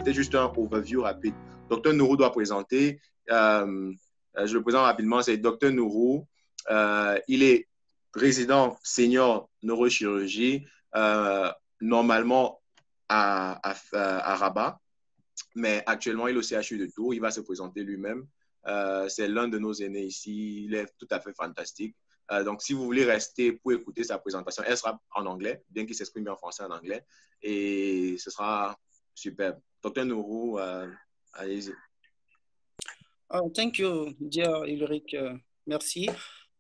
peut-être juste un overview rapide. Dr Nourou doit présenter. Je le présente rapidement, c'est Dr Nourou. Il est résident senior neurochirurgie, normalement à Rabat, mais actuellement, il est au CHU de Tours. Il va se présenter lui-même. C'est l'un de nos aînés ici. Il est tout à fait fantastique. Donc, si vous voulez rester pour écouter sa présentation, elle sera en anglais, bien qu'il s'exprime en français en anglais. Et ce sera superbe. Dr Nourou, allez-y. Thank you, dear Ulrich. Merci.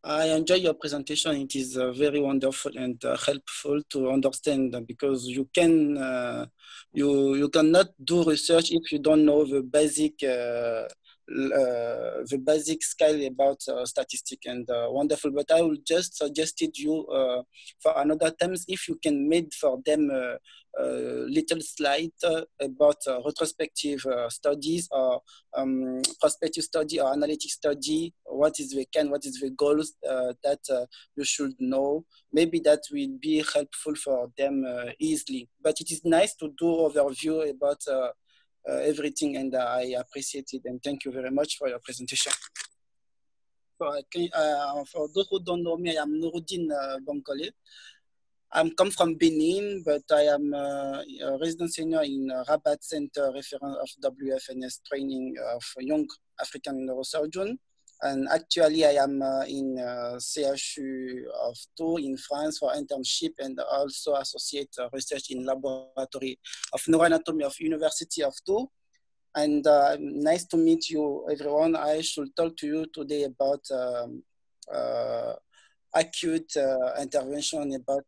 I enjoy your presentation. It is very wonderful and helpful to understand because you cannot do research if you don't know the basic scale about statistics and wonderful. But I will just suggested you for another times if you can make for them little slide about retrospective studies or prospective study or analytic study. What is the what is the goals that you should know? Maybe that will be helpful for them easily. But it is nice to do overview about everything, and I appreciate it. And thank you very much for your presentation. For those who don't know me, I am Nouruddin Bankole. I come from Benin, but I am a resident senior in Rabat Center, referent of WFNS training of young African neurosurgeon. And actually, I am in CHU of Tours in France for internship and also associate research in laboratory of neuroanatomy of University of Tours. And nice to meet you, everyone. I should talk to you today about acute intervention about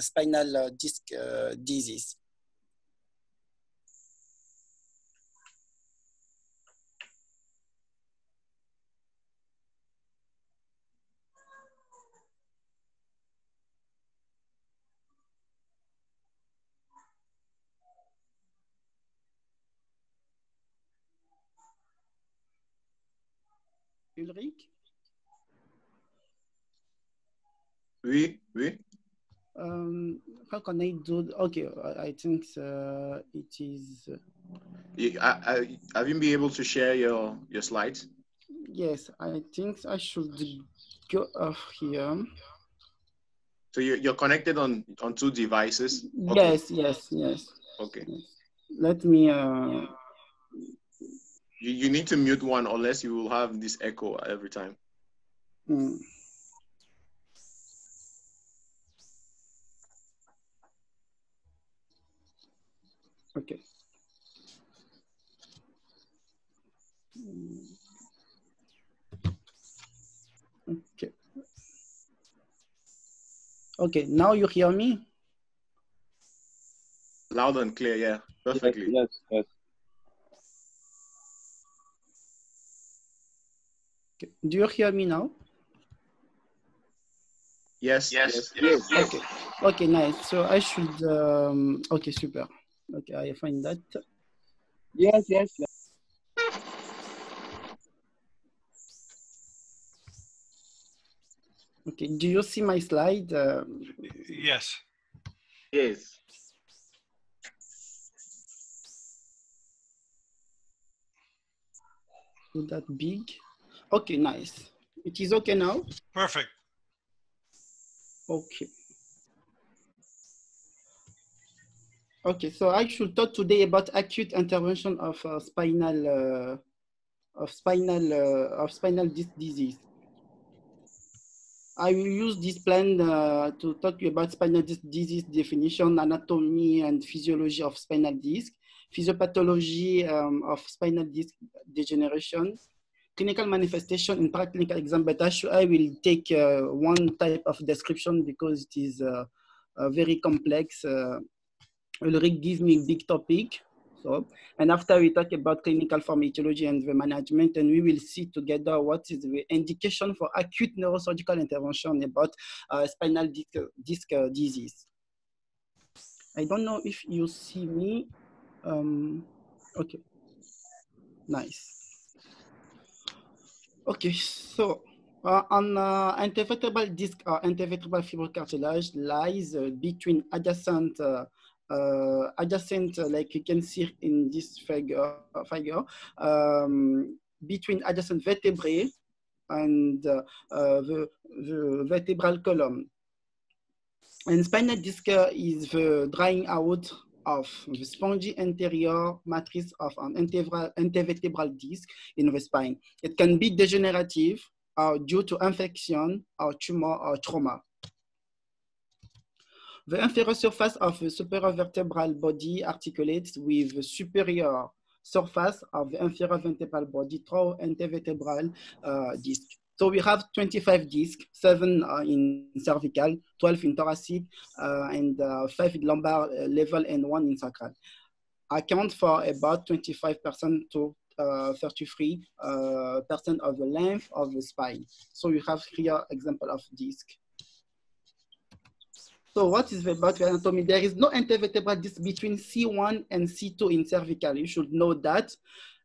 spinal disc disease. Ulrich? Oui, oui. How can I do? Okay, I think it is. Have you been able to share your slides? Yes, I think I should go off here. So you're connected on two devices? Yes, okay. Yes. Okay. Yes. Let me. You need to mute one, unless you will have this echo every time. Okay. Okay. Okay, now you hear me? Loud and clear, yeah, perfectly. Yes. Okay. Do you hear me now? Yes. Okay, nice. So I should, okay, super. Okay, I find that. Yes. Okay, do you see my slide? Yes. Yes. Is that big? Okay, nice. It is okay now? Perfect. Okay. Okay, so I should talk today about acute intervention of spinal disc disease. I will use this plan to talk to you about spinal disc disease definition, anatomy and physiology of spinal disc, physiopathology of spinal disc degeneration, clinical manifestation and practical exam, but I will take one type of description because it is very complex. Ulrich give me a big topic. So, and after we talk about clinical pharmacology and the management, and we will see together what is the indication for acute neurosurgical intervention about spinal disc disease. I don't know if you see me. Okay, nice. Okay, so on intervertebral disc or intervertebral fibrocartilage lies between adjacent adjacent, like you can see in this figure, between adjacent vertebrae and the vertebral column. And spinal disc is the drying out of the spongy anterior matrix of an intervertebral disc in the spine. It can be degenerative or due to infection or tumor or trauma. The inferior surface of the supravertebral body articulates with the superior surface of the inferior vertebral body through intervertebral disc. So we have 25 discs, 7 in cervical, 12 in thoracic, and 5 in lumbar level, and 1 in sacral. Account for about 25% to 33% of the length of the spine. So we have here example of disc. So what is about the anatomy? There is no intervertebral disc between C1 and C2 in cervical. You should know that.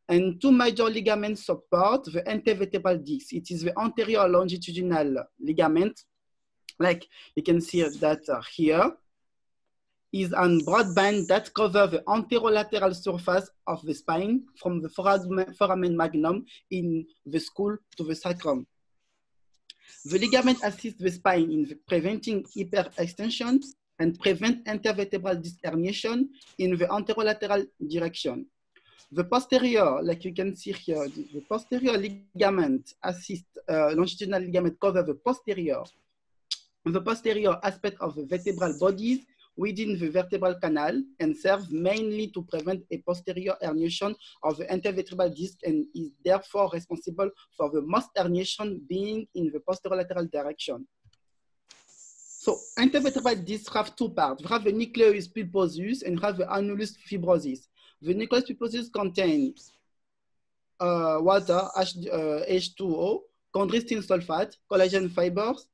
And 2 major ligaments support the intervertebral disc. It is the anterior longitudinal ligament, like you can see that here, is a broad band that covers the anterolateral surface of the spine from the foramen magnum in the skull to the sacrum. The ligament assists the spine in preventing hyperextension and prevent intervertebral disc herniation in the anterolateral direction. The posterior, like you can see here, the posterior ligament assists, longitudinal ligament cover the posterior aspect of the vertebral bodies within the vertebral canal and serves mainly to prevent a posterior herniation of the intervertebral disc and is therefore responsible for the most herniation being in the posterolateral direction. So intervertebral discs have 2 parts. We have the nucleus pulposus and have the annulus fibrosus. The nucleus pulposus contains water, H2O, chondroitin sulfate, collagen fibers,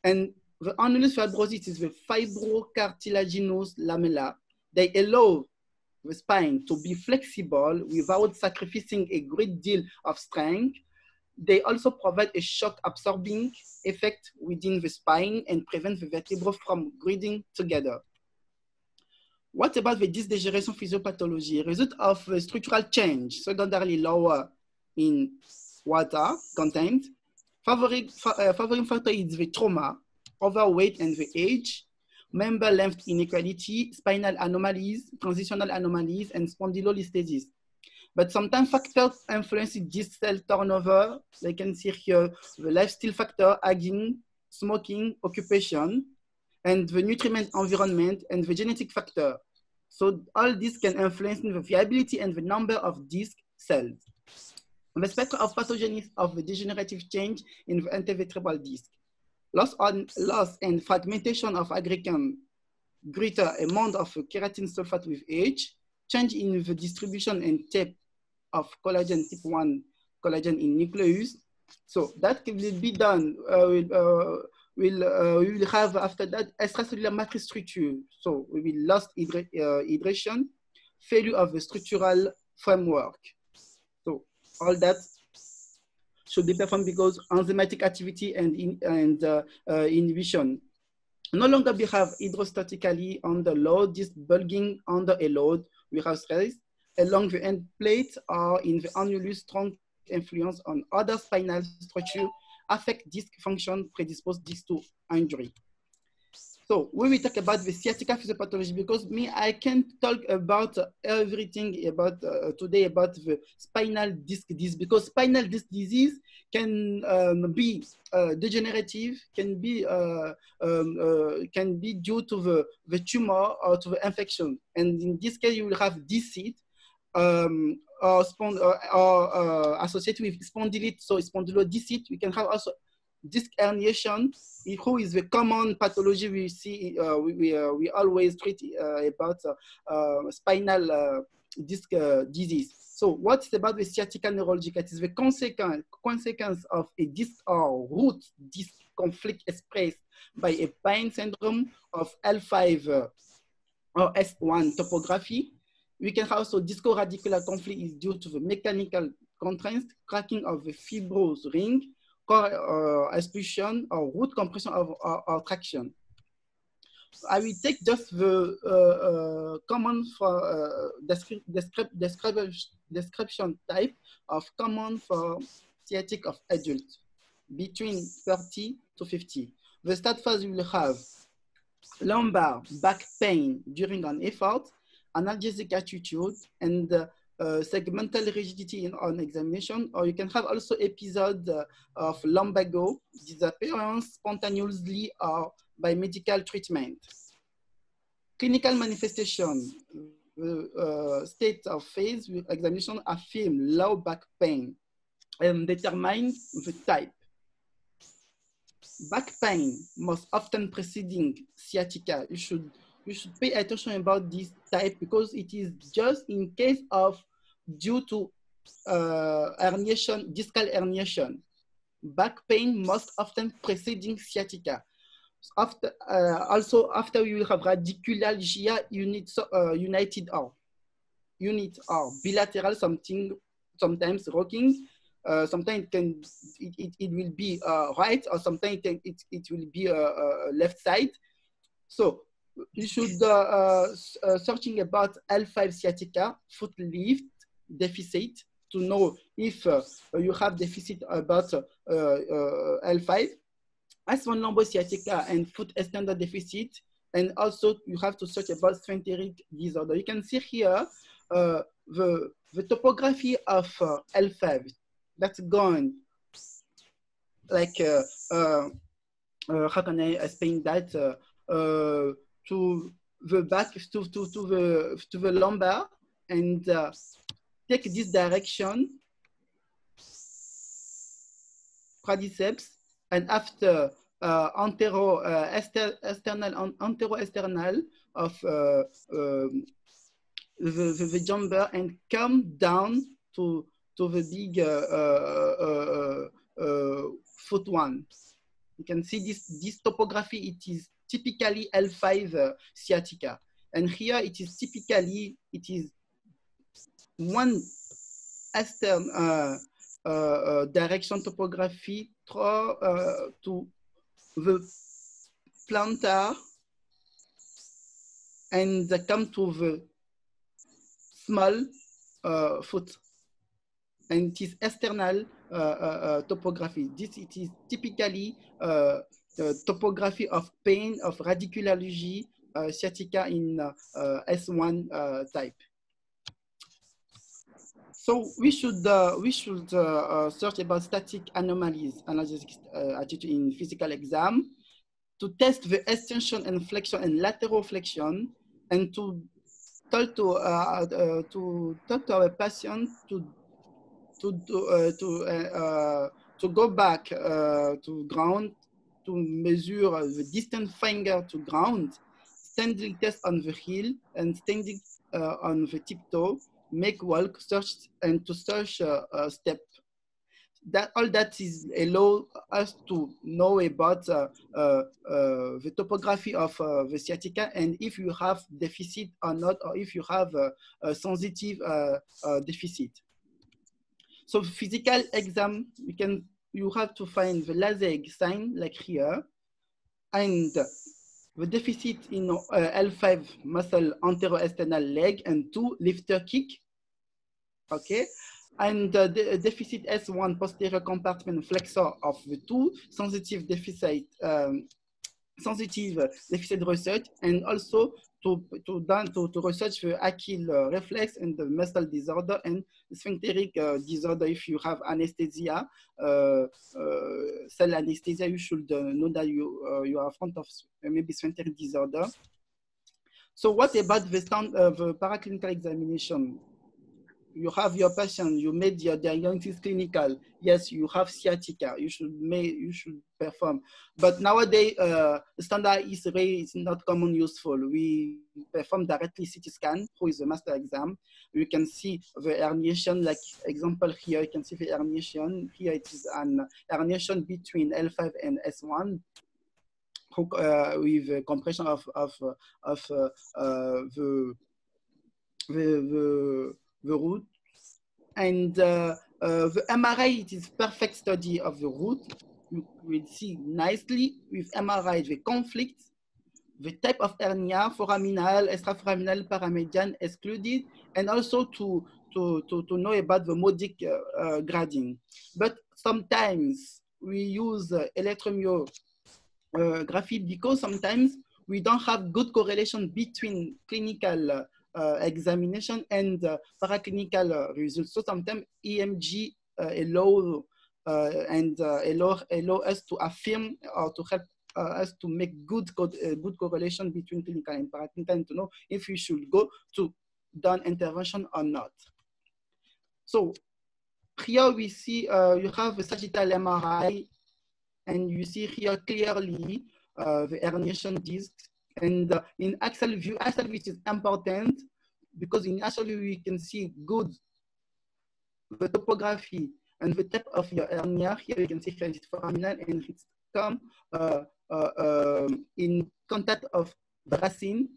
and the annulus fibrosus is the fibrocartilaginous lamella. They allow the spine to be flexible without sacrificing a great deal of strength. They also provide a shock absorbing effect within the spine and prevent the vertebrae from grinding together. What about the disc degeneration physiopathology? Result of a structural change, secondarily lower in water content. Favoring factor is the trauma, overweight and the age, member length inequality, spinal anomalies, transitional anomalies, and spondylolisthesis. But sometimes factors influence disc cell turnover. They can see here the lifestyle factor, aging, smoking, occupation, and the nutriment environment, and the genetic factor. So all this can influence the viability and the number of disc cells. The spectrum of pathogenesis of the degenerative change in the intervertebral disc. Loss and fragmentation of aggregate, greater amount of keratin sulfate with age, change in the distribution and type of collagen type 1 collagen in nucleus. So that will be done. We will have after that extracellular matrix structure. So we will lose hydration, failure of the structural framework. So all that should be performed because enzymatic activity and inhibition. No longer we have hydrostatically under load, this bulging under a load, we have stress along the end plate or in the annulus. Strong influence on other spinal structure affect disc function, predispose disc to injury. So we will talk about the sciatica physiopathology because I can talk about everything about today about the spinal disc disease because spinal disc disease can be degenerative, can be due to the tumor or to the infection, and in this case you will have DCIT or associated with spondylite. So spondylodiscite, we can have also disc herniation, who is the common pathology we see, we always treat about spinal disc disease. So what's about the sciatica neurologica? It is the consequence of a disc or root disc conflict expressed by a pain syndrome of L5 or S1 topography. We can also disco-radicular conflict is due to the mechanical constraints, cracking of the fibrous ring, core expulsion or root compression or traction. I will take just the common for description type of common for sciatic of adult between 30 to 50. The start phase will have lumbar back pain during an effort, analgesic attitude, and segmental rigidity on examination, or you can have also episode of lumbago disappearance spontaneously or by medical treatment. Clinical manifestation, state of phase with examination affirm low back pain and determine the type. Back pain most often preceding sciatica. You should pay attention about this type because it is just in case of due to herniation, discal herniation. Back pain most often preceding sciatica. After, also after you will have radiculalgia united or bilateral, sometimes rocking. Sometimes it will be right, or sometimes it will be left side. So you should searching about L5 sciatica, foot lift deficit, to know if you have deficit about L5. S1 lumbar sciatica and foot extender deficit, and also you have to search about sphincteric disorder. You can see here the topography of L5. That's gone. Like how can I explain that? To the back, to the lumbar, and take this direction, quadriceps, and after antero-external of the jumper, and come down to the big foot one. You can see this topography. It is typically L5 sciatica, and here it is typically one extern direction topography to the plantar, and come to the small foot, and it is external topography. It is typically topography of pain of radiculalgia sciatica in S1 type. So we should search about static anomalies, analgesic attitude in physical exam, to test the extension and flexion and lateral flexion, and to talk to our patient to go back to ground, to measure the distant finger to ground, standing test on the heel, and standing on the tiptoe, make walk, search, and to search step. All that is allow us to know about the topography of the sciatica, and if you have deficit or not, or if you have a sensitive deficit. So physical exam, you have to find the LASEG sign, like here, and the deficit in L5 muscle antero-external leg, and 2 lifter kick. Okay, and the deficit S1 posterior compartment flexor of the 2 sensitive deficit research, and also to research the Achilles reflex and the muscle disorder and sphincteric disorder. If you have anesthesia, cell anesthesia, you should know that you are front of maybe sphincteric disorder. So what about the paraclinical examination? You have your patient, you made your diagnosis clinical. Yes, you have sciatica. You should perform. But nowadays, standard X-ray is not common useful. We perform directly CT scan, who is the master exam. You can see the herniation, like example here. You can see the herniation. Here it is an herniation between L5 and S1. With compression of the root, and the MRI, it is perfect study of the root. You will see nicely with MRI the conflict the type of hernia, foraminal, extraforaminal, paramédian excluded, and also to know about the modic grading. But sometimes we use electromyography because sometimes we don't have good correlation between clinical examination and paraclinical results. So sometimes EMG allow us to affirm or to help us to make good correlation between clinical and paraclinical and to know if we should go to done intervention or not. So here we see you have a sagittal MRI, and you see here clearly the herniation disc. And in axial view is important because in axial view we can see good the topography and the type of your hernia. Here you can see it's foraminal and it's come in contact of the racine,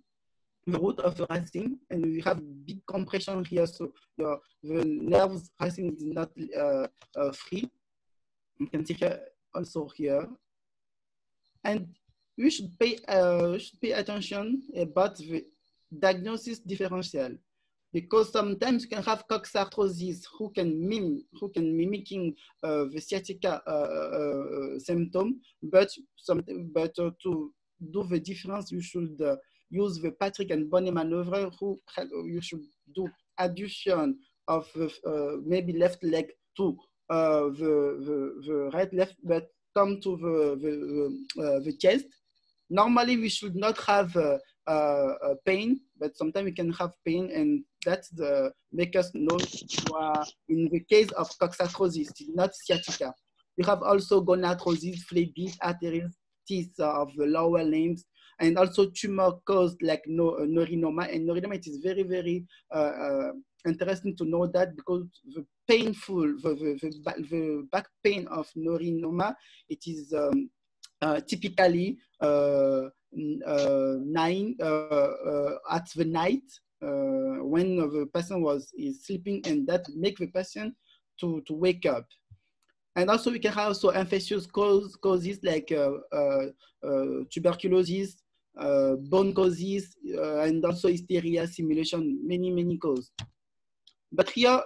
the root of the racine, and we have big compression here, so the nerves racine is not free. You can see here also here, and we should pay attention about the diagnosis differential, because sometimes you can have coxarthrosis who can mimicking the sciatica symptom, but to do the difference, you should use the Patrick and Bonnet maneuver. You should do adduction of maybe left leg to the right left, but come to the chest. Normally, we should not have pain, but sometimes we can have pain, and that's the make us know in the case of coxarthrosis, not sciatica. We have also gonarthrosis, phlebite, arteritis of the lower limbs, and also tumor caused like neurinoma. And neurinoma, it is very, very interesting to know that, because the back pain of neurinoma, it is typically at the night when the person is sleeping, and that make the patient to wake up. And also we can have also infectious causes like tuberculosis, bone causes, and also hysteria, simulation, many causes. But here,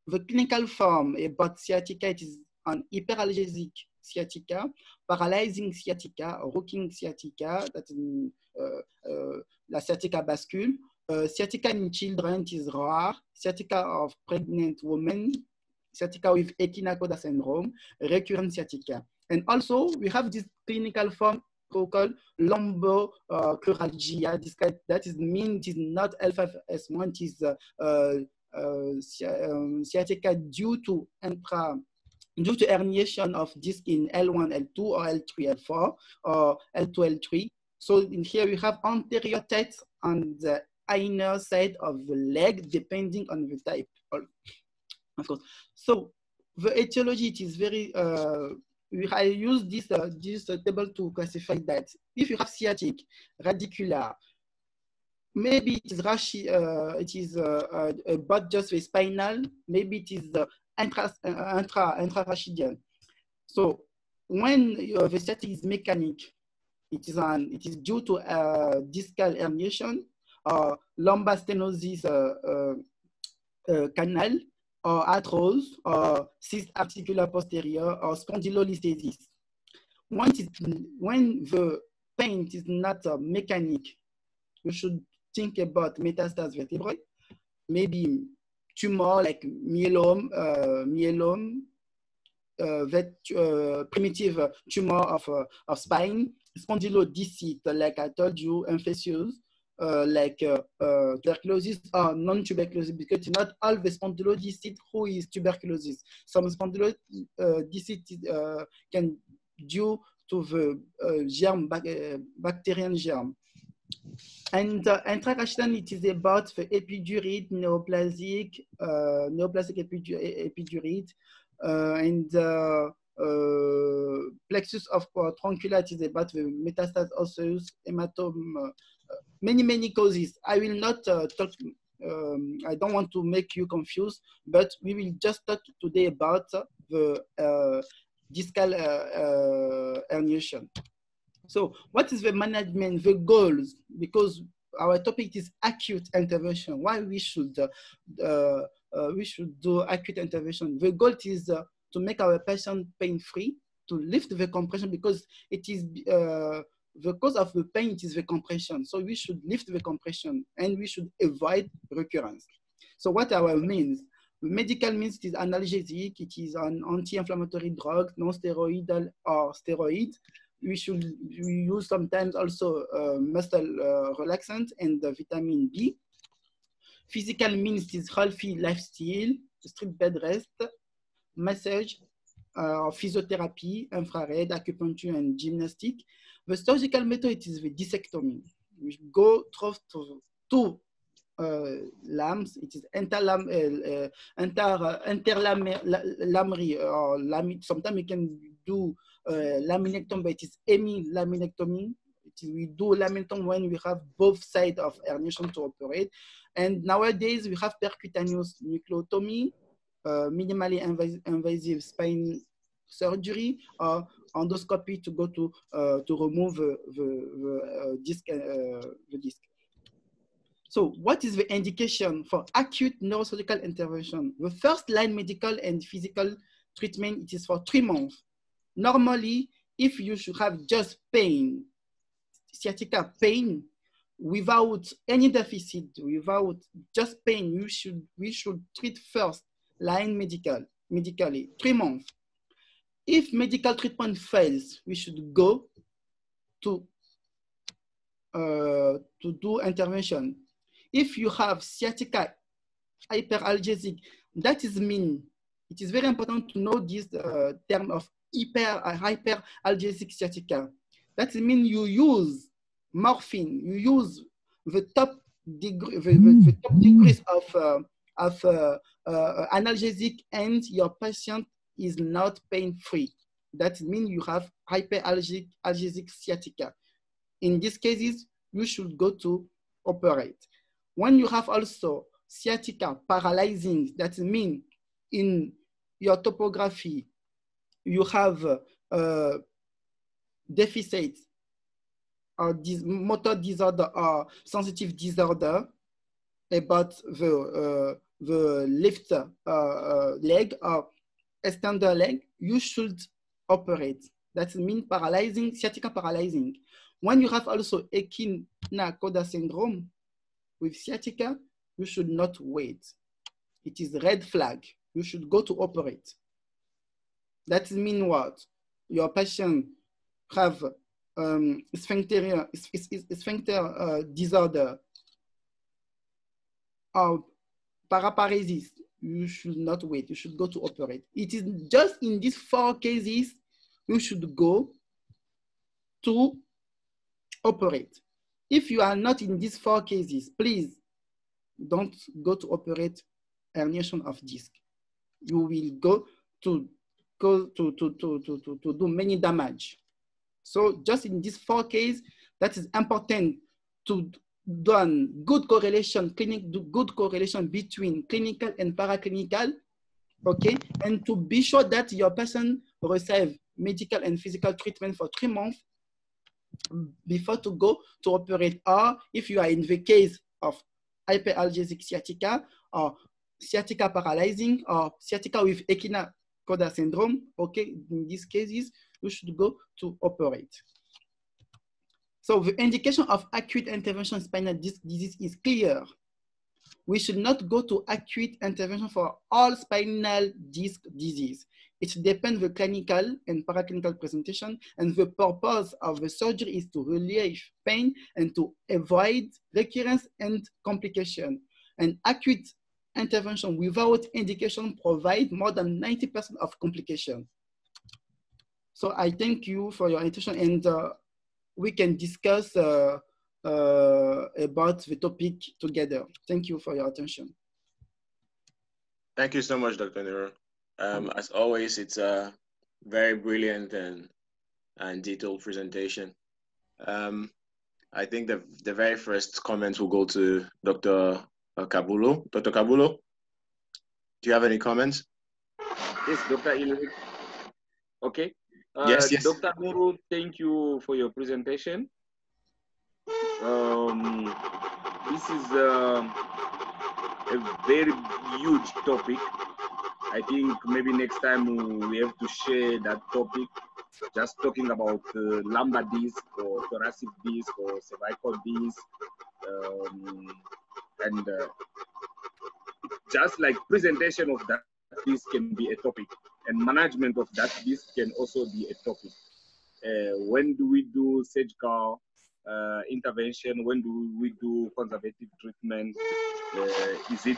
the clinical form about sciatica, it is an hyperalgesic sciatica, paralyzing sciatica, rocking sciatica, that is la sciatica bascule. Sciatica in children is rare. Sciatica of pregnant women, sciatica with Echinacoda syndrome, recurrent sciatica. And also we have this clinical form called lumbocuralgia. That is mean it is not L5S1, it is sciatica due to herniation of disc in L1, L2, or L3, L4, or L2, L3. So in here we have anterior tights on the inner side of the leg, depending on the type, of course. So the etiology, it is very, I use this table to classify that. If you have sciatic, radicular, maybe it is about just the spinal, maybe it is intrarachidian. So when the sciatic is mechanic, it is due to discal herniation, lumbar stenosis canal, or arthrose, or cyst articular posterior, or spondylolisthesis. When the pain is not mechanic, you should think about metastase vertebrae, maybe tumor like myelome, primitive tumor of spine, spondylodiscite, like I told you, infectious, like tuberculosis or non-tuberculosis, because not all the spondylodiscite who is tuberculosis. Some spondylodiscite can due to the germ, bacterian germ. And intrarachidian, it is about the epidurid, neoplastic epidurid, and plexus of troncula, it is about the metastase osseous, hematome, many causes. I will not talk, I don't want to make you confused, but we will just talk today about the discal herniation. So what is the management, the goals? Because our topic is acute intervention. Why we should do acute intervention? The goal is to make our patient pain-free, to lift the compression, because it is the cause of the pain, it is the compression. So we should lift the compression and we should avoid recurrence. So what are our means? Medical means it is analgesic, it is an anti-inflammatory drug, non-steroidal or steroid. We use sometimes also muscle relaxant and vitamin B. Physical means it is healthy lifestyle, strict bed rest, massage, physiotherapy, infrared, acupuncture, and gymnastic. The surgical method it is the discectomy. We go through two lambs. It is interlamery or sometimes we can do laminectomy, but it is hemilaminectomy. We do laminectomy when we have both sides of herniation to operate. And nowadays we have percutaneous nucleotomy, minimally invasive spine surgery, or endoscopy to go to remove the disc. So what is the indication for acute neurosurgical intervention? The first line medical and physical treatment, it is for 3 months. Normally, if you should have just pain, sciatica pain, without any deficit, without just pain, we should treat first line medically, 3 months. If medical treatment fails, we should go to do intervention. If you have sciatica hyperalgesic, that is mean. It is very important to know this term of hyperalgesic sciatica. That means you use morphine, you use the top degrees of analgesic, and your patient is not pain-free. That means you have hyperalgesic sciatica. In these cases, you should go to operate. When you have also sciatica paralyzing, that means in your topography, you have deficit or motor disorder or sensitive disorder about the left leg or extender leg, you should operate. That means paralyzing, sciatica paralyzing. When you have also Echina-Coda syndrome with sciatica, you should not wait. It is red flag. You should go to operate. That means what? Your patient have sphincter disorder or paraparesis. You should not wait. You should go to operate. It is just in these 4 cases you should go to operate. If you are not in these 4 cases, please don't go to operate herniation of disc. You will go to do many damage. So just in these 4 cases, that is important to do good correlation, good correlation between clinical and paraclinical, okay? And to be sure that your person receive medical and physical treatment for 3 months before to go to operate. Or if you are in the case of hyperalgesic sciatica or sciatica paralyzing or sciatica with Echina-Coda syndrome, okay, in these cases, you should go to operate. So the indication of acute intervention spinal disc disease is clear. We should not go to acute intervention for all spinal disc disease. It depends on the clinical and paraclinical presentation, and the purpose of the surgery is to relieve pain and to avoid recurrence and complication. And acute intervention without indication provide more than 90% of complication. So I thank you for your attention, and we can discuss about the topic together. Thank you for your attention. Thank you so much, Dr. Nero. As always, it's a very brilliant and detailed presentation. I think the very first comment will go to Dr. Kabulo. Dr. Kabulo, do you have any comments? Yes, Dr. Illich. Okay. Yes, yes. Dr. Nuru, thank you for your presentation. This is a very huge topic. I think maybe next time we have to share that topic, just talking about lumbar disc or thoracic disc or cervical disc, and just like presentation of that disc can be a topic, and management of that disc can also be a topic. When do we do surgical intervention? When do we do conservative treatment? Is it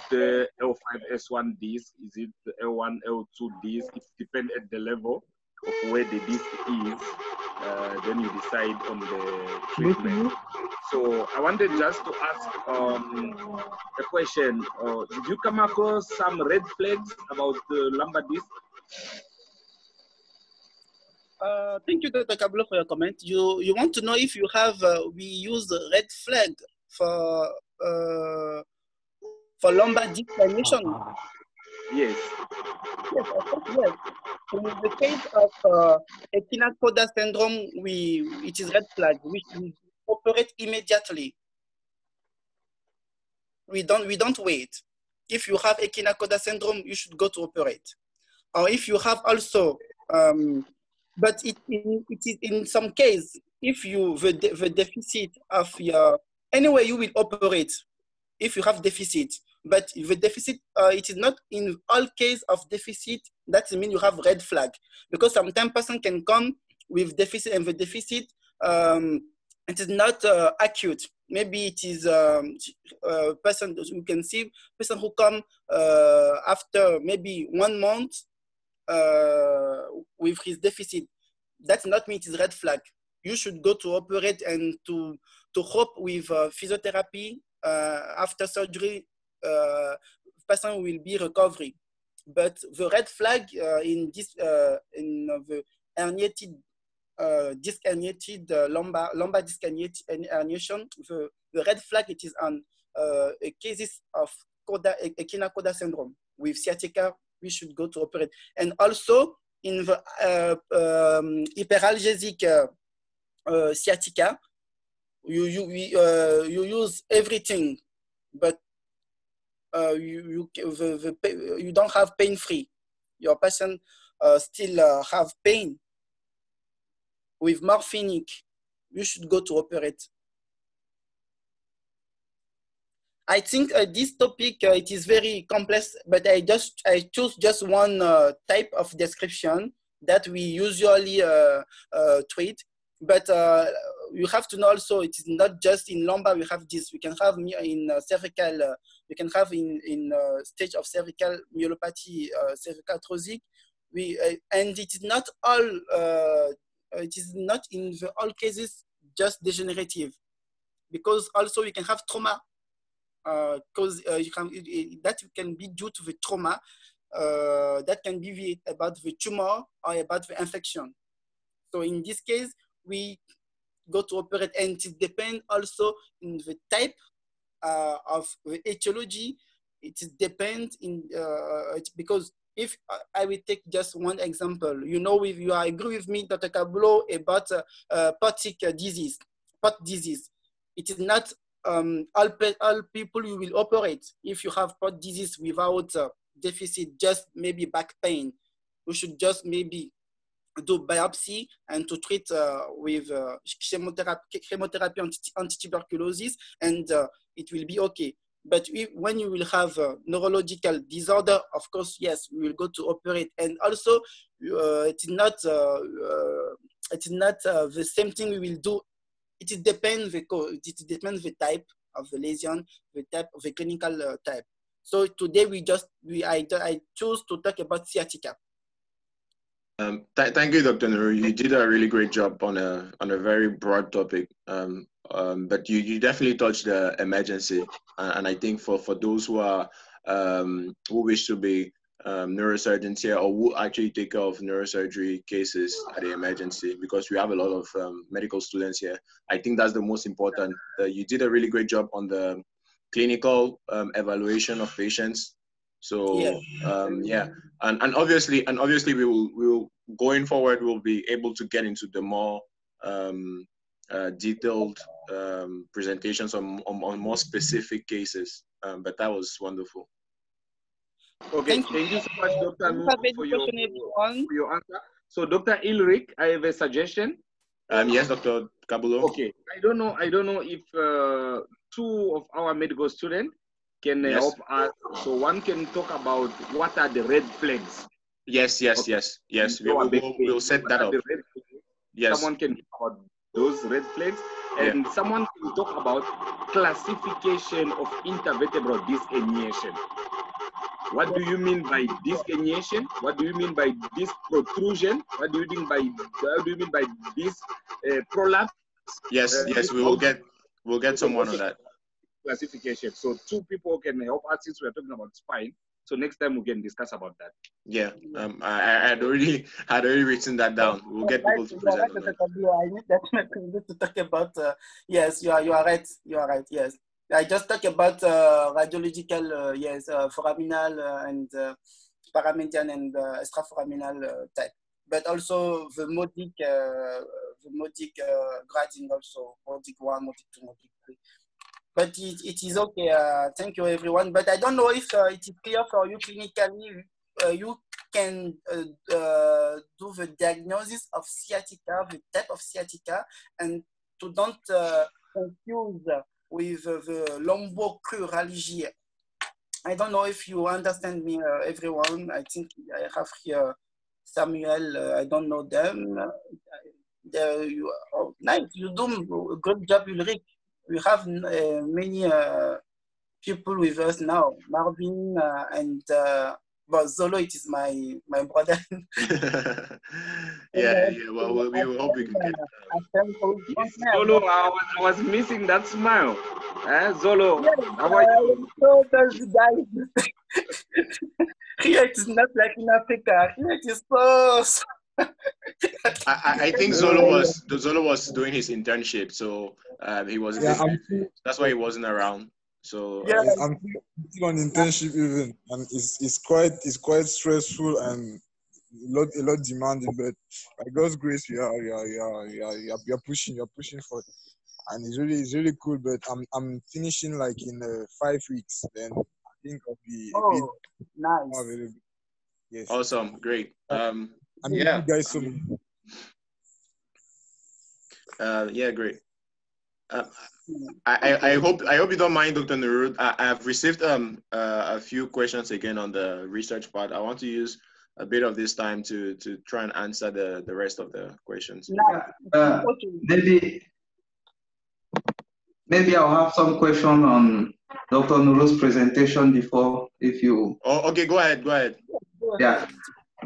L5S1 disc? Is it L1, L2 disc? It depends at the level of where the disc is. Then you decide on the treatment. So I wanted just to ask a question. Did you come across some red flags about lumbar disc? Thank you, Dr. Kablo, for your comment. You want to know if you have we use the red flag for lumbar disc herniation? Yes. Yes, of course, yes. In the case of Echinacoda syndrome, it is red flag. We operate immediately. We don't wait. If you have Echinacoda syndrome, you should go to operate. Or if you have also, but it is in some case, if you the deficit of your, anyway, you will operate if you have deficit. But the deficit, it is not in all case of deficit, that means you have red flag. Because sometimes person can come with deficit, and the deficit, it is not acute. Maybe it is person, you can see person who come after maybe 1 month with his deficit. That's not mean it is red flag. You should go to operate and to hope with physiotherapy after surgery, person will be recovery. But the red flag in this in the herniated disc herniated lumbar disc herniation, the red flag, it is on cases of Echinacoda syndrome with sciatica. We should go to operate. And also in the hyperalgesic sciatica, you use everything, but you don't have pain free. Your patient still have pain with morphinic. You should go to operate. I think this topic, it is very complex, but I choose just one type of description that we usually treat. But you have to know also, it is not just in lumbar. We have this. We can have in cervical. We can have in stage of cervical myelopathy, cervical arthrosic. And it is not all. It is not in all cases just degenerative, because also you can have trauma. Because that can be due to the trauma, that can be about the tumor or about the infection. So in this case, we go to operate, and it depends also in the type of the etiology. It depends in because if I will take just one example, you know, if you agree with me, Dr. Kablo, about Pottic disease, pot disease, it is not all people you will operate. If you have pot disease without deficit, just maybe back pain, we should just maybe do biopsy and to treat with chemotherapy anti-tuberculosis, and it will be okay. But when you will have a neurological disorder, of course, yes, we will go to operate. And also, it is not the same thing we will do. It depends the type of the lesion, the type of the clinical type. So today I choose to talk about sciatica. Thank you, Dr. Nuru. You did a really great job on a very broad topic. But you definitely touched the emergency, and I think for those who are who wish to be neurosurgeons here, or who actually take care of neurosurgery cases at the emergency, because we have a lot of medical students here. I think that's the most important. You did a really great job on the clinical evaluation of patients, So yeah, yeah, and obviously we will going forward we'll be able to get into the more detailed presentations on more specific cases. But that was wonderful. Okay, thank you. thank you so much, Dr. Do you Nuru, have any for question, everyone? your answer. So, Dr. Ilrik, I have a suggestion. Yes, Dr. Kabulo. Okay, I don't know if two of our medical students can Yes. help us. So one can talk about what are the red flags. Yes. Okay. We'll set that up. Yes. Someone can talk about those red flags, and someone can talk about classification of intervertebral disc herniation. What do you mean by disc herniation? What do you mean by disc protrusion? What do you mean by disc prolapse? Yes, we'll get someone on that. Classification. So two people can help us since we're talking about spine. So next time we can discuss about that. Yeah. I had already written that down. We'll get people to present on that. I need that to talk about. Yes, you are right. You are right. Yes, I just talk about radiological. Foraminal and paramedian and extraforaminal type, but also the modic grading also, modic 1, modic 2, modic 3. But it is okay. Thank you, everyone. But I don't know if it is clear for you clinically. You can do the diagnosis of sciatica, the type of sciatica, and to don't confuse with the lumbocuralgia. I don't know if you understand me, everyone. I think I have here Samuel. I don't know them. Nice. You do a good job, Ulrich. We have many people with us now. Marvin and but Zolo, it is my brother. Well, we hope we can get. Yes, Zolo, I was missing that smile. Zolo, yes, how are you? So those guys. Here it is not like in Africa. Here it is so. I think Zolo was doing his internship, so he was. That's why he wasn't around. So yeah, I'm still on internship even, and it's quite stressful and a lot demanding. But by God's grace, you're pushing for it, and it's really cool. But I'm finishing like in 5 weeks. Then I think I'll be a bit nice. more available. Yes. Awesome, great. You guys so much. Great. I hope you don't mind, Dr. Nuru. I've received a few questions again on the research part. I want to use a bit of this time to try and answer the rest of the questions. Maybe I'll have some question on Dr. Nuru's presentation before, if you. Oh, okay. Go ahead. Yeah.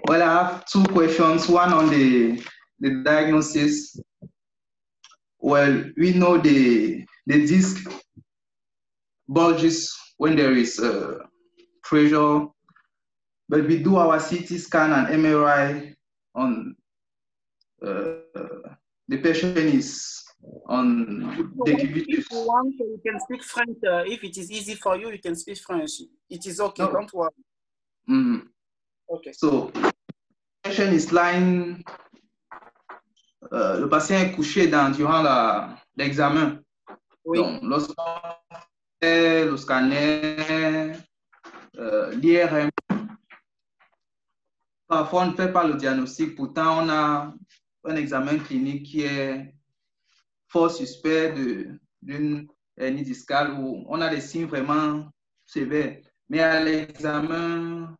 Well, I have two questions. One on the diagnosis. Well, we know the disc bulges when there is pressure, but we do our CT scan and MRI on the patient is on decubitus. If you want, you can speak French. If it is easy for you, you can speak French. It is okay. No. Don't worry. Mm-hmm. Okay. So, the patient is lying. Le patient est couché durant l'examen. Oui. Donc, lorsqu'on fait le scanner, l'IRM, parfois on ne fait pas le diagnostic, pourtant on a un examen clinique qui est fort suspect d'une hernie discale où on a des signes vraiment sévères. Mais à l'examen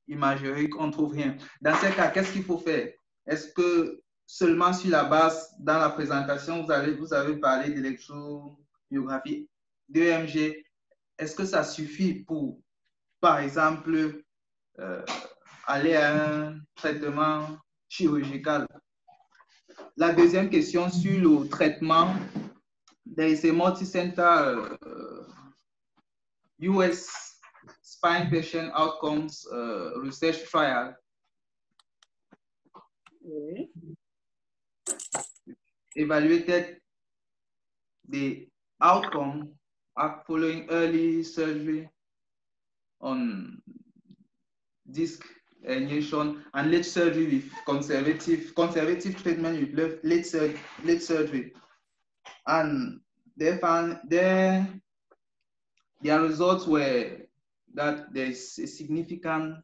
imagerie, on ne trouve rien. Dans ce cas, qu'est-ce qu'il faut faire? Est-ce que seulement sur la base, dans la présentation, vous avez parlé d'électromyographie, d'EMG, est-ce que ça suffit pour, par exemple, aller à un traitement chirurgical? La deuxième question sur le traitement, there is a multi-center US spine patient outcomes research trial. Oui. Evaluated the outcome following early surgery on disc herniation and late surgery with conservative treatment with late surgery. And they found their results were that there is a significant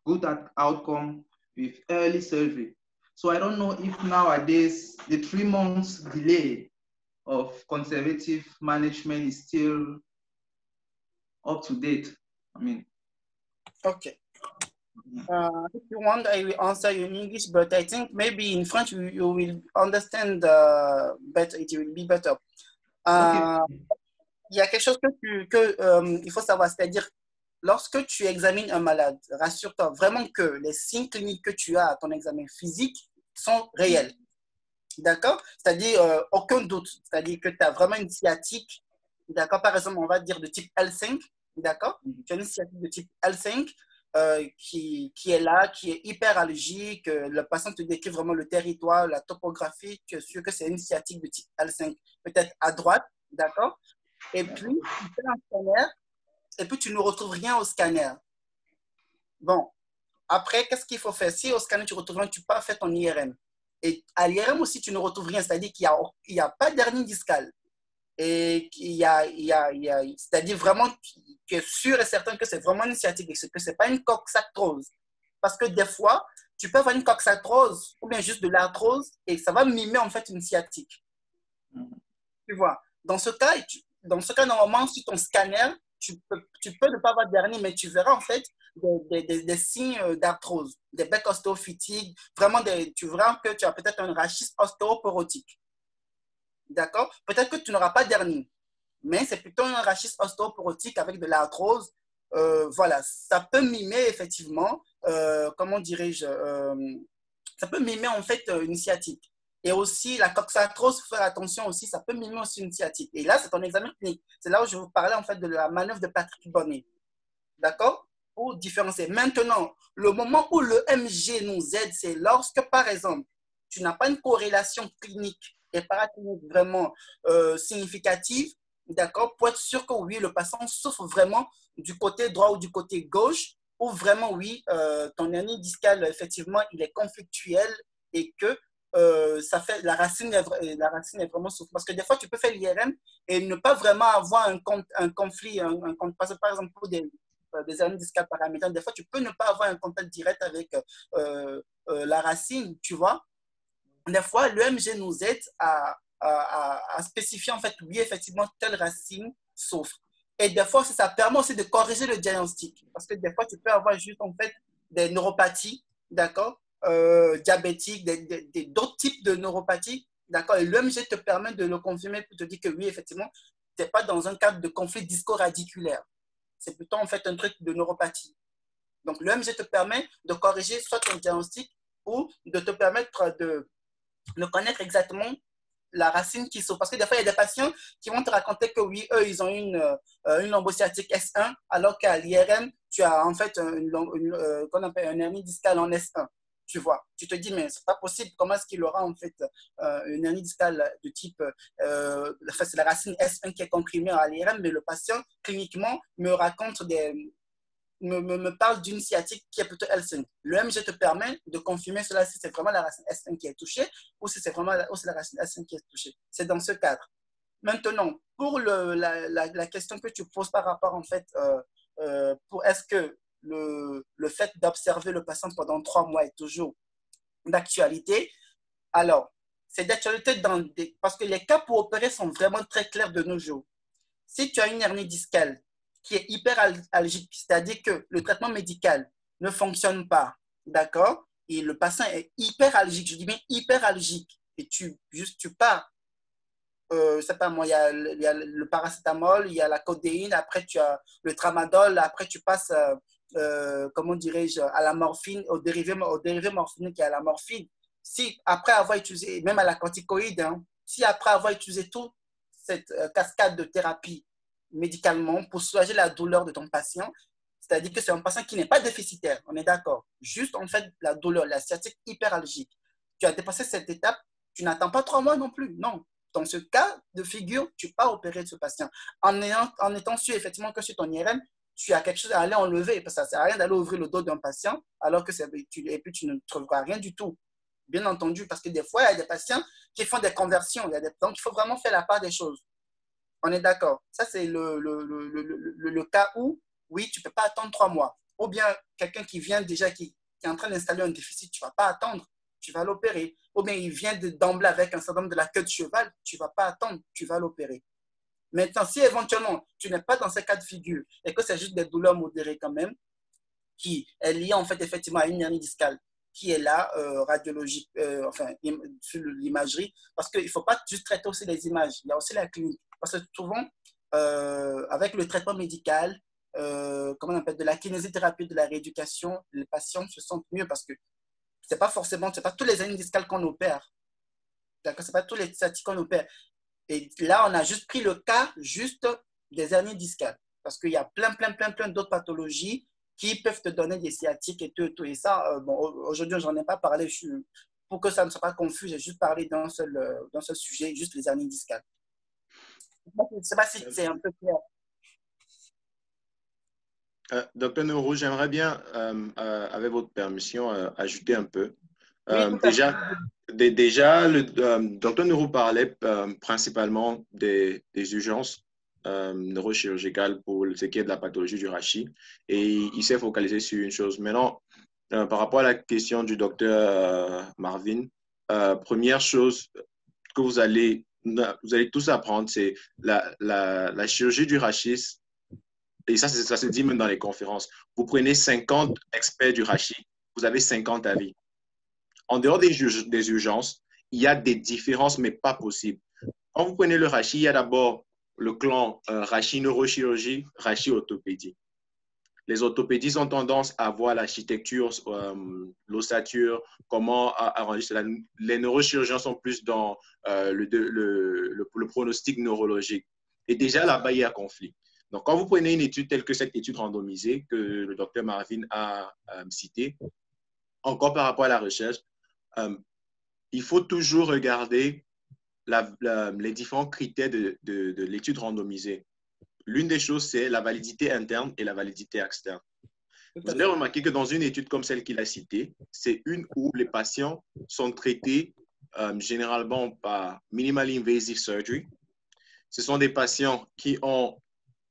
good outcome with early surgery. So I don't know if nowadays the 3 months delay of conservative management is still up to date. I mean. Okay. If you want, I will answer you in English, but I think maybe in French you will understand better. It will be better. Okay. Il y a quelque chose il faut savoir, c'est-à-dire lorsque tu examines un malade, rassure-toi vraiment que les signes cliniques que tu as à ton examen physique sont réels. D'accord? C'est-à-dire aucun doute. C'est-à-dire que tu as vraiment une sciatique. D'accord? Par exemple, on va dire de type L5. D'accord? Tu as une sciatique de type L5 qui est là, qui est hyper allergique. Le patient te décrit vraiment le territoire, la topographie. Tu es sûr que c'est une sciatique de type L5. Peut-être à droite. D'accord? Et puis, tu fais un scanner. Et puis, tu ne retrouves rien au scanner. Bon. Après, qu'est-ce qu'il faut faire? Si au scanner, tu retrouves rien, tu peux faire ton IRM. Et à l'IRM aussi, tu ne retrouves rien. C'est-à-dire qu'il n'y a pas d'hernie discale. Et c'est-à-dire vraiment, tu es sûr et certain que c'est vraiment une sciatique et que ce n'est pas une coxarthrose. Parce que des fois, tu peux avoir une coxarthrose ou bien juste de l'arthrose et ça va mimer en fait une sciatique. Tu vois? Dans ce cas, normalement, sur ton scanner, tu peux ne pas avoir d'hernie, mais tu verras en fait des signes d'arthrose, des becs ostéophytiques, vraiment tu verras que tu as peut-être un rachis ostéoporotique. D'accord? Peut-être que tu n'auras pas d'hernie, mais c'est plutôt un rachis ostéoporotique avec de l'arthrose. Voilà, ça peut mimer effectivement, comment dirais-je, ça peut mimer en fait une sciatique. Et aussi, la coxarthrose, il faut faire attention aussi, ça peut mimer aussi une sciatique. Et là, c'est ton examen clinique. C'est là où je vous parlais en fait de la manœuvre de Patrick Bonnet. D'accord? Pour différencier. Maintenant, le moment où le MG nous aide, c'est lorsque, par exemple, tu n'as pas une corrélation clinique et paraclinique vraiment significative, d'accord? Pour être sûr que oui, le patient souffre vraiment du côté droit ou du côté gauche, ou vraiment oui, ton hernie discale, effectivement, il est conflictuel et que ça fait la racine est vraiment souffrante. Parce que des fois, tu peux faire l'IRM et ne pas vraiment avoir un conflit, parce que par exemple, pour des hernies discales paramétriques, des fois, tu peux ne pas avoir un contact direct avec la racine, tu vois. Des fois, l'EMG nous aide à spécifier, en fait, oui, effectivement, telle racine souffre. Et des fois, ça permet aussi de corriger le diagnostic. Parce que des fois, tu peux avoir juste, en fait, des neuropathies, d'accord, diabétiques, d'autres types de neuropathies, d'accord. Et l'EMG te permet de le confirmer pour te dire que oui, effectivement, tu n'es pas dans un cadre de conflit disco-radiculaire. C'est plutôt, en fait, un truc de neuropathie. Donc, l'EMG te permet de corriger soit ton diagnostic ou de te permettre de connaître exactement la racine qui souffre. Parce que des fois, il y a des patients qui vont te raconter que oui, eux, ils ont une lombo-sciatique S1, alors qu'à l'IRM, tu as en fait qu'on appelle un hernie discale en S1. Tu vois, tu te dis, mais c'est pas possible. Comment est-ce qu'il aura en fait une hernie discale de type, c'est la racine S1 qui est comprimée à l'IRM, mais le patient, cliniquement, me raconte me parle d'une sciatique qui est plutôt L5. Le MG te permet de confirmer cela si c'est vraiment la racine S5 qui est touchée ou si c'est vraiment la racine S5 qui est touchée. C'est dans ce cadre. Maintenant, pour la question que tu poses par rapport en fait, pour est-ce que le fait d'observer le patient pendant 3 mois est toujours d'actualité? Alors, c'est d'actualité parce que les cas pour opérer sont vraiment très clairs de nos jours. Si tu as une hernie discale qui est hyper allergique, c'est-à-dire que le traitement médical ne fonctionne pas, d'accord? Et le patient est hyper allergique, je dis bien hyper allergique, et tu pars, c'est pas moi, il y a le paracétamol, il y a la codéine, après tu as le tramadol, après tu passes, comment dirais-je, à la morphine, au dérivé morphinique qui est à la morphine. Si après avoir utilisé, même à la corticoïde, hein, si après avoir utilisé toute cette cascade de thérapie médicalement pour soulager la douleur de ton patient, c'est-à-dire que c'est un patient qui n'est pas déficitaire, on est d'accord. Juste en fait la douleur, la sciatique hyperalgique. Tu as dépassé cette étape, tu n'attends pas 3 mois non plus, non. Dans ce cas de figure, tu peux pas opérer de ce patient. En étant sûr effectivement que sur ton IRM, tu as quelque chose à aller enlever, parce que ça ne sert à rien d'aller ouvrir le dos d'un patient alors que et puis tu ne trouveras rien du tout. Bien entendu, parce que des fois, il y a des patients qui font des conversions. Donc, il faut vraiment faire la part des choses. On est d'accord. Ça, c'est le cas où, oui, tu ne peux pas attendre 3 mois. Ou bien quelqu'un qui vient déjà, qui est en train d'installer un déficit, tu ne vas pas attendre, tu vas l'opérer. Ou bien il vient d'emblée avec un syndrome de la queue de cheval, tu ne vas pas attendre, tu vas l'opérer. Maintenant, si éventuellement tu n'es pas dans ces cas de figure et que c'est juste des douleurs modérées quand même, qui est liée en fait effectivement à une hernie discale, qui est là, radiologique, enfin, sur l'imagerie, parce qu'il ne faut pas juste traiter aussi les images, il y a aussi la clinique. Parce que souvent, avec le traitement médical, comment on appelle, de la kinésithérapie, de la rééducation, les patients se sentent mieux parce que ce n'est pas forcément, c'est pas tous les hernies discales qu'on opère. D'accord, ce n'est pas tous les sciatiques qu'on opère. Et là, on a juste pris le cas juste des hernies discales. Parce qu'il y a plein d'autres pathologies qui peuvent te donner des sciatiques et tout. Et ça, bon, aujourd'hui, je n'en ai pas parlé. Pour que ça ne soit pas confus, j'ai juste parlé d'un seul sujet, juste les hernies discales. Je ne sais pas si c'est un peu clair. Docteur Nourou, j'aimerais bien, avec votre permission, ajouter un peu. Oui, Déjà, le docteur Nourou parlait principalement des urgences neurochirurgicales pour ce qui est de la pathologie du rachis. Et il s'est focalisé sur une chose. Maintenant, par rapport à la question du docteur Marvin, première chose que vous allez tous apprendre, c'est la chirurgie du rachis. Et ça se dit même dans les conférences. Vous prenez 50 experts du rachis, vous avez 50 avis. En dehors des urgences, il y a des différences, mais pas possibles. Quand vous prenez le rachis, il y a d'abord le clan rachis neurochirurgie, rachis orthopédie. Les orthopédistes ont tendance à voir l'architecture, l'ossature, comment arranger cela. Les neurochirurgiens sont plus dans le pronostic neurologique. Et déjà, là-bas, il y a conflit. Donc, quand vous prenez une étude telle que cette étude randomisée que le docteur Marvin a citée, encore par rapport à la recherche, il faut toujours regarder les différents critères de l'étude randomisée. L'une des choses, c'est la validité interne et la validité externe. Vous allez remarquer que dans une étude comme celle qu'il a citée, c'est une où les patients sont traités généralement par minimally invasive surgery. Ce sont des patients qui ont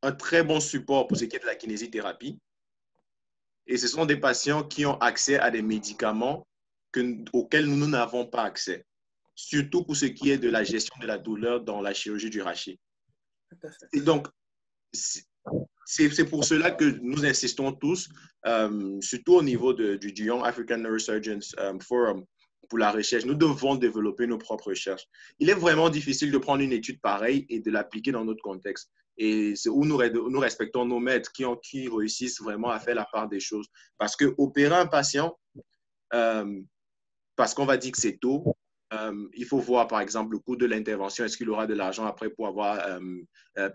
un très bon support pour ce qui est de la kinésithérapie. Et ce sont des patients qui ont accès à des médicaments auxquels nous n'avons pas accès, surtout pour ce qui est de la gestion de la douleur dans la chirurgie du rachis. Et donc, c'est pour cela que nous insistons tous, surtout au niveau du Young African Neurosurgeons Forum, pour la recherche. Nous devons développer nos propres recherches. Il est vraiment difficile de prendre une étude pareille et de l'appliquer dans notre contexte. Et c'est où nous respectons nos maîtres qui réussissent vraiment à faire la part des choses. Parce que opérer un patient, parce qu'on va dire que c'est tôt, il faut voir, par exemple, le coût de l'intervention. Est-ce qu'il aura de l'argent après pour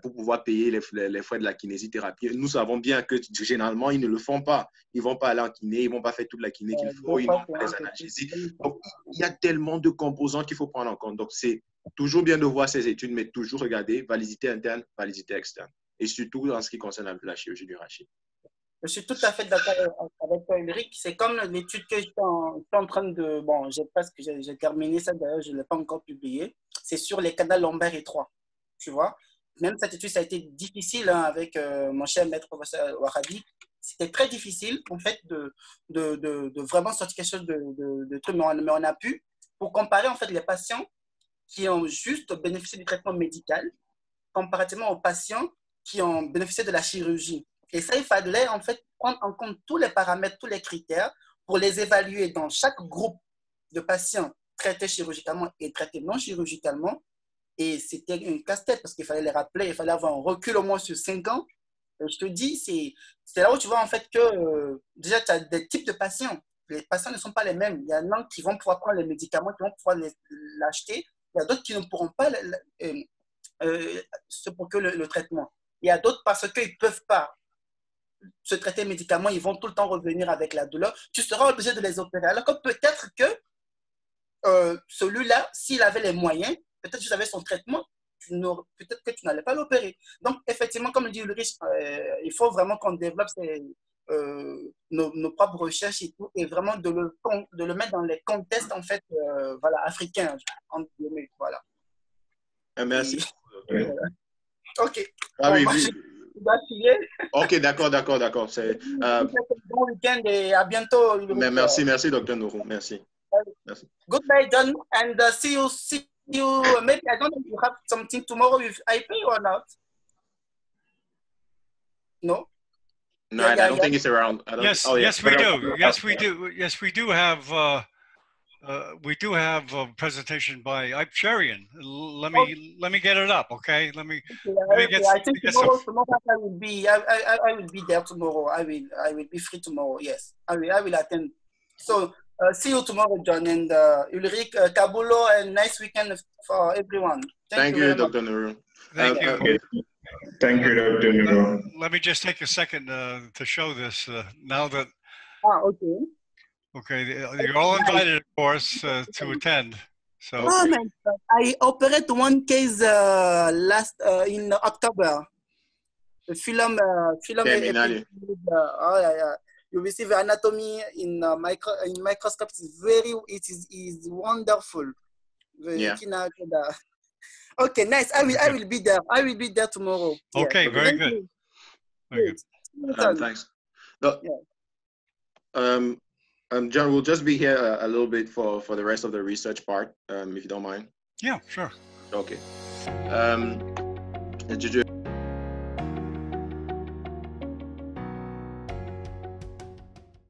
pouvoir payer les frais de la kinésithérapie? Nous savons bien que généralement, ils ne le font pas. Ils ne vont pas aller en kiné, ils ne vont pas faire toute la kiné qu'il faut, ils n'ont pas les analgésiques. Donc, il y a tellement de composants qu'il faut prendre en compte. Donc, c'est toujours bien de voir ces études, mais toujours regarder validité interne, validité externe. Et surtout en ce qui concerne la chirurgie du rachis. Je suis tout à fait d'accord avec toi, Ulrich. C'est comme l'étude que je suis en train de... Bon, j'ai terminé ça, d'ailleurs, je ne l'ai pas encore publié. C'est sur les canaux lombaires étroits, tu vois. Même cette étude, ça a été difficile avec mon cher maître professeur Warabi. C'était très difficile, en fait, de vraiment sortir quelque chose de truc. Mais on a pu, pour comparer, en fait, les patients qui ont juste bénéficié du traitement médical, comparativement aux patients qui ont bénéficié de la chirurgie. Et ça, il fallait en fait prendre en compte tous les paramètres, tous les critères pour les évaluer dans chaque groupe de patients traités chirurgicalement et traités non chirurgicalement. Et c'était une casse-tête parce qu'il fallait les rappeler, il fallait avoir un recul au moins sur 5 ans. Et je te dis, c'est là où tu vois en fait que déjà, tu as des types de patients. Les patients ne sont pas les mêmes. Il y en a qui vont pouvoir prendre les médicaments, qui vont pouvoir l'acheter. Il y a d'autres qui ne pourront pas se procurer le traitement. Il y a d'autres parce qu'ils ne peuvent pas se traiter médicaments, ils vont tout le temps revenir avec la douleur. Tu seras obligé de les opérer. Alors que peut-être que celui-là, s'il avait les moyens, peut-être que j'avais son traitement, peut-être que tu n'allais pas l'opérer. Donc, effectivement, comme le dit Ulrich, il faut vraiment qu'on développe nos propres recherches et tout, et vraiment de le mettre dans les contextes, en fait, voilà, africains, entre guillemets, voilà. Merci. OK. Ah oui, moi, oui. je dois filer. OK, d'accord. C'est, bon week-end et à bientôt. merci, Dr. Nourou. Merci. Goodbye, John, and see you. Maybe I don't know if you have something tomorrow with IP or not. No. No, I don't think it's around. Yes, we do. Yes, we do have. We do have a presentation by Ip Sherian. Let me get it up, okay? Let me get. I think tomorrow I will be. I will be there tomorrow. I will be free tomorrow. Yes, I will attend. So see you tomorrow, John, and Ulrich, Kabulo, and nice weekend for everyone. Thank you, Dr. Nourou. Thank you. Thank you, Dr. Nourou. Let me just take a second to show this. Now that. Okay. Okay, you're all invited, of course, to attend. So. Oh my God! I operated one case last in October. The film. You receive anatomy in microscope. It is wonderful. Yeah. Okay, nice. I will be there. I will be there tomorrow. Okay, yeah. very good. Very good. Thanks. No, John, we'll just be here a little bit for the rest of the research part, if you don't mind. Yeah, sure. Okay.